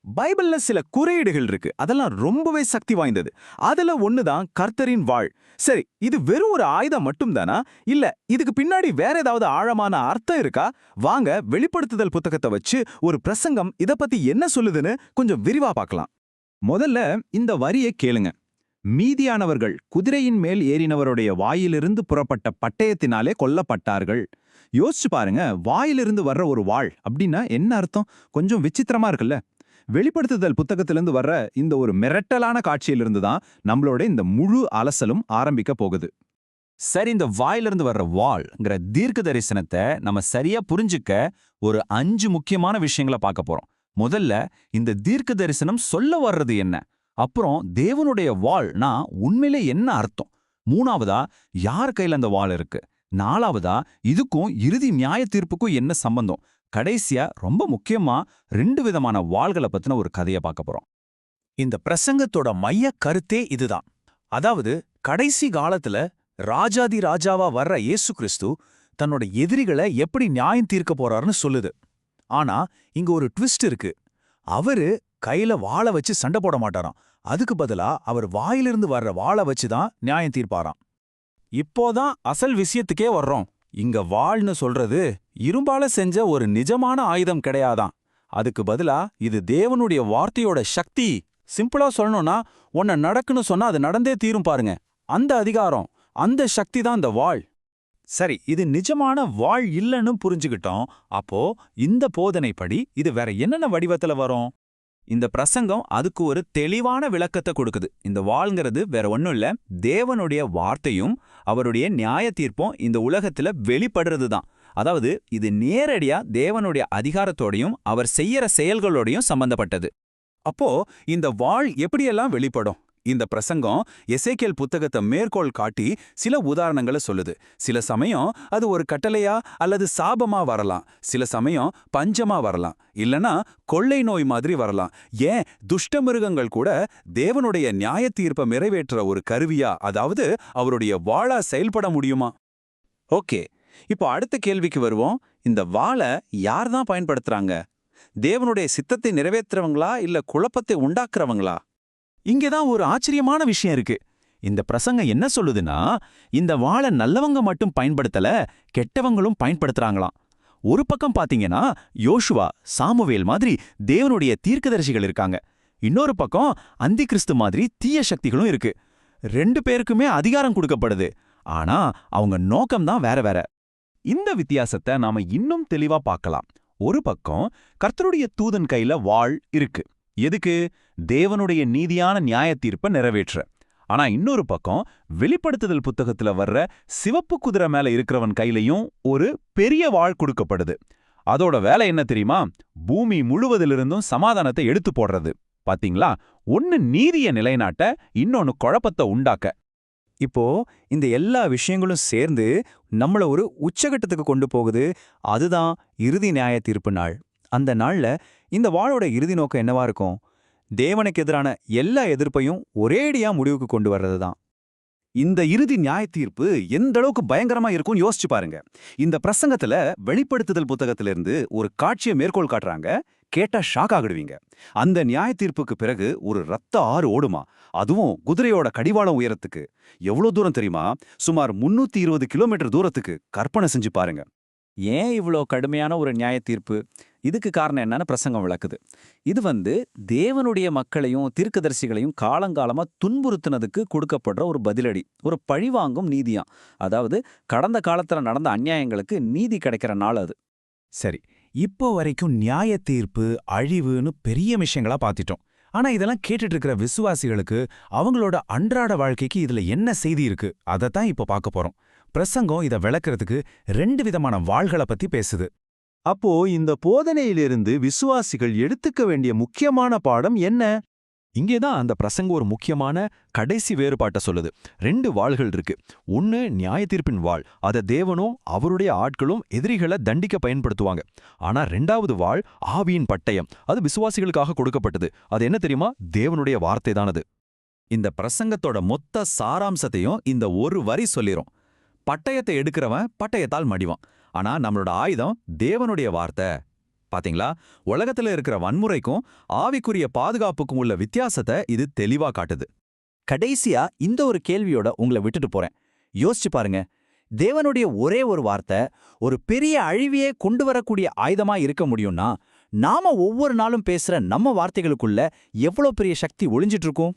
பைபிள்ல சில குறியீடுகள் இருக்கு, அதெல்லாம் ரொம்பவே சக்தி வாய்ந்தது. அதுல ஒண்ணுதான் கர்த்தரின் வாள். சரி, இது வெறும் ஒரு ஆயுதம் மட்டும் தானா, இல்ல இதுக்கு பின்னாடி வேற ஏதாவது ஆழமான அர்த்தம் இருக்கா? வாங்க வெளிப்படுத்துதல் புத்தகத்தை வச்சு ஒரு பிரசங்கம் இத பத்தி என்ன சொல்லுதுன்னு கொஞ்சம் விரிவா பார்க்கலாம். முதல்ல இந்த வரியை கேளுங்க. மீதியானவர்கள் குதிரையின் மேல் ஏறினவருடைய வாயிலிருந்து புறப்பட்ட பட்டயத்தினாலே கொல்லப்பட்டார்கள். யோசிச்சு பாருங்க, வாயிலிருந்து வர்ற ஒரு வாள் அப்படின்னா என்ன அர்த்தம்? கொஞ்சம் விசித்திரமா இருக்குல்ல. வெளிப்படுத்துதல் புத்தகத்திலிருந்து வர்ற இந்த ஒரு மிரட்டலான காட்சியிலிருந்து தான் நம்மளோட இந்த முழு அலசலும் ஆரம்பிக்க போகுது. சரி, இந்த வாயிலிருந்து வர்ற வாள்ங்கிற தீர்க்க தரிசனத்தை நம்ம சரியா புரிஞ்சுக்க ஒரு 5 முக்கியமான விஷயங்களை பார்க்க போறோம். முதல்ல, இந்த தீர்க்க தரிசனம் சொல்ல வர்றது என்ன? அப்புறம் தேவனுடைய வாள்னா உண்மையிலே என்ன அர்த்தம்? மூணாவதா, யார் கையில அந்த வாள் இருக்கு? நாலாவதா, இதுக்கும் இறுதி நியாய தீர்ப்புக்கும் என்ன சம்பந்தம்? கடைசியா ரொம்ப முக்கியமா 2 விதமான வாள்களை பத்தின ஒரு கதையை பார்க்க போறோம். இந்த பிரசங்கத்தோட மைய கருத்தே இதுதான். அதாவது, கடைசி காலத்துல ராஜாதி ராஜாவா வர்ற இயேசு கிறிஸ்து தன்னோட எதிரிகளை எப்படி நியாயம் தீர்க்க போறாருன்னு சொல்லுது. ஆனா இங்க ஒரு ட்விஸ்ட் இருக்கு. அவரு கையில வாளை வச்சு சண்டை போட மாட்டாராம். அதுக்கு பதிலா அவர் வாயிலிருந்து வர்ற வாளை வச்சுதான் நியாயம் தீர்ப்பாராம். இப்போதான் அசல் விஷயத்துக்கே வர்றோம். இங்க வாள்னு சொல்றது இரும்பால செஞ்ச ஒரு நிஜமான ஆயுதம் கிடையாதான். அதுக்கு பதிலா இது தேவனுடைய வார்த்தையோட சக்தி. சிம்பிளா சொல்லணும்னா, உன்னை நடக்குன்னு சொன்னா அது நடந்தே தீரும் பாருங்க. அந்த அதிகாரம், அந்த சக்தி தான் இந்த வாள். சரி, இது நிஜமான வாள் இல்லைன்னு புரிஞ்சுக்கிட்டோம். அப்போ இந்த போதனைப்படி இது வேற என்னென்ன வடிவத்துல வரும்? இந்த பிரசங்கம் அதுக்கு ஒரு தெளிவான விளக்கத்தை கொடுக்குது. இந்த வாள்ங்கிறது வேற ஒன்றும் இல்ல, தேவனுடைய வார்த்தையும் அவருடைய நியாய தீர்ப்பும் இந்த உலகத்துல வெளிப்படுறது தான். அதாவது இது நேரடியா தேவனுடைய அதிகாரத்தோடையும் அவர் செய்யற செயல்களோடையும் சம்பந்தப்பட்டது. அப்போ இந்த வாள் எப்படியெல்லாம் வெளிப்படும்? இந்த பிரசங்கம் எசேக்கியேல் புத்தகத்தை மேற்கோள் காட்டி சில உதாரணங்களை சொல்லுது. சில சமயம் அது ஒரு கட்டளையா அல்லது சாபமா வரலாம். சில சமயம் பஞ்சமா வரலாம். இல்லனா கொள்ளை நோய் மாதிரி வரலாம். ஏன் துஷ்ட மிருகங்கள் கூட தேவனுடைய நியாய தீர்ப்பை நிறைவேற்ற ஒரு கருவியா, அதாவது அவருடைய வாளா செயல்பட முடியுமா? ஓகே, இப்போ அடுத்த கேள்விக்கு வருவோம். இந்த வாளை யார் தான் பயன்படுத்துறாங்க? தேவனுடைய சித்தத்தை நிறைவேற்றுறவங்களா இல்ல குழப்பத்தை உண்டாக்குறவங்களா? இங்கேதான் ஒரு ஆச்சரியமான விஷயம் இருக்கு. இந்த பிரசங்கம் என்ன சொல்லுதுன்னா, இந்த வாளை நல்லவங்க மட்டும் பயன்படுத்தல, கெட்டவங்களும் பயன்படுத்துறாங்களாம். ஒரு பக்கம் பாத்தீங்கன்னா யோசுவா, சாமுவேல் மாதிரி தேவனுடைய தீர்க்கதரிசிகள் இருக்காங்க. இன்னொரு பக்கம் அந்தி கிறிஸ்து மாதிரி தீய சக்திகளும் இருக்கு. 2 பேருக்குமே அதிகாரம் கொடுக்கப்படுது. ஆனா அவங்க நோக்கம்தான் வேற வேற. இந்த வித்தியாசத்தை நாம இன்னும் தெளிவா பார்க்கலாம். ஒரு பக்கம் கர்த்தருடைய தூதன் கையில வாள் இருக்கு. எதுக்கு? தேவனுடைய நீதியான நியாய தீர்ப்பை நிறைவேற்ற. ஆனா இன்னொரு பக்கம் வெளிப்படுத்துதல் புத்தகத்துல வர்ற சிவப்பு குதிரை மேல இருக்கிறவன் கையிலையும் ஒரு பெரிய வாள் கொடுக்கப்படுது. அதோட வேலை என்ன தெரியுமா? பூமி முழுவதிலிருந்தும் சமாதானத்தை எடுத்து போடுறது. பாத்தீங்களா? ஒன்னு நீதிய நிலைநாட்ட, இன்னொன்னு குழப்பத்தை உண்டாக்க. இப்போ இந்த எல்லா விஷயங்களும் சேர்ந்து நம்மள ஒரு உச்சகட்டத்துக்கு கொண்டு போகுது. அதுதான் இறுதி நியாய தீர்ப்பு நாள். அந்த நாள்ல இந்த வாளோட இறுதி நோக்கம் என்னவா இருக்கும்? தேவனுக்கு எதிரான எல்லா எதிர்ப்பையும் ஒரேடியா முடிவுக்கு கொண்டு வர்றதுதான். இந்த இறுதி நியாய தீர்ப்பு எந்த அளவுக்கு பயங்கரமா இருக்கும்னு யோசிச்சு பாருங்க. இந்த பிரசங்கத்துல வெளிப்படுத்துதல் புத்தகத்திலிருந்து ஒரு காட்சியை மேற்கோள் காட்டுறாங்க. கேட்டா ஷாக் ஆகிடுவீங்க. அந்த நியாய தீர்ப்புக்கு பிறகு ஒரு ரத்த ஆறு ஓடுமா, அதுவும் குதிரையோட கடிவாளம் உயரத்துக்கு. எவ்வளவு தூரம் தெரியுமா? சுமார் 320 கிலோமீட்டர் தூரத்துக்கு. கற்பனை செஞ்சு பாருங்க. ஏன் இவ்வளோ கடுமையான ஒரு நியாய தீர்ப்பு? இதுக்கு காரணம் என்னன்னு பிரசங்கம் விளக்குது. இது தேவனுடைய மக்களையும் தீர்க்கதரிசிகளையும் காலங்காலமா துன்புறுத்தினதுக்கு கொடுக்கப்படுற ஒரு பதிலடி, ஒரு பழிவாங்கும் நீதியாம். அதாவது கடந்த காலத்துல நடந்த அநியாயங்களுக்கு நீதி கிடைக்கிற நாள் அது. சரி, இப்போ வரைக்கும் நியாய தீர்ப்பு, அழிவுன்னு பெரிய விஷயங்களா பார்த்துட்டோம். ஆனா இதெல்லாம் கேட்டுட்டு இருக்கிற விசுவாசிகளுக்கு அவங்களோட அன்றாட வாழ்க்கைக்கு இதுல என்ன செய்தி இருக்கு, அதைத்தான் இப்போ பார்க்க போறோம். பிரசங்கம் இதை விளக்குறதுக்கு 2 விதமான வாள்களை பத்தி பேசுது. அப்போ இந்த போதனையிலிருந்து விசுவாசிகள் எடுத்துக்க வேண்டிய முக்கியமான பாடம் என்ன? இங்கேதான் அந்த பிரசங்கம் ஒரு முக்கியமான கடைசி வேறுபாட்டை சொல்லுது. 2 வாள்கள் இருக்கு. ஒன்னு நியாய தீர்ப்பின் வாள், அதை தேவனும் அவருடைய ஆட்களும் எதிரிகளை தண்டிக்க பயன்படுத்துவாங்க. ஆனா 2வது வாள் ஆவியின் பட்டயம், அது விசுவாசிகளுக்காக கொடுக்கப்பட்டது. அது என்ன தெரியுமா? தேவனுடைய வார்த்தை தானது. இந்த பிரசங்கத்தோட மொத்த சாராம்சத்தையும் இந்த ஒரு வரி சொல்லிரும். பட்டயத்தை எடுக்கிறவன் பட்டயத்தால் மடிவான். ஆனா நம்மளோட ஆயுதம் தேவனுடைய வார்த்தை. பாத்தீங்களா, உலகத்துல இருக்கிற வன்முறைக்கும் ஆவிக்குரிய பாதுகாப்புக்கும் உள்ள வித்தியாசத்தை இது தெளிவா காட்டுது. கடைசியா இந்த ஒரு கேள்வியோட உங்களை விட்டுட்டு போறேன். யோசிச்சு பாருங்க, தேவனுடைய ஒரே ஒரு வார்த்தை ஒரு பெரிய அழிவையே கொண்டு வரக்கூடிய ஆயுதமா இருக்க முடியும்னா, நாம ஒவ்வொரு நாளும் பேசுற நம்ம வார்த்தைகளுக்குள்ள எவ்வளவு பெரிய சக்தி ஒளிஞ்சிட்டு இருக்கும்?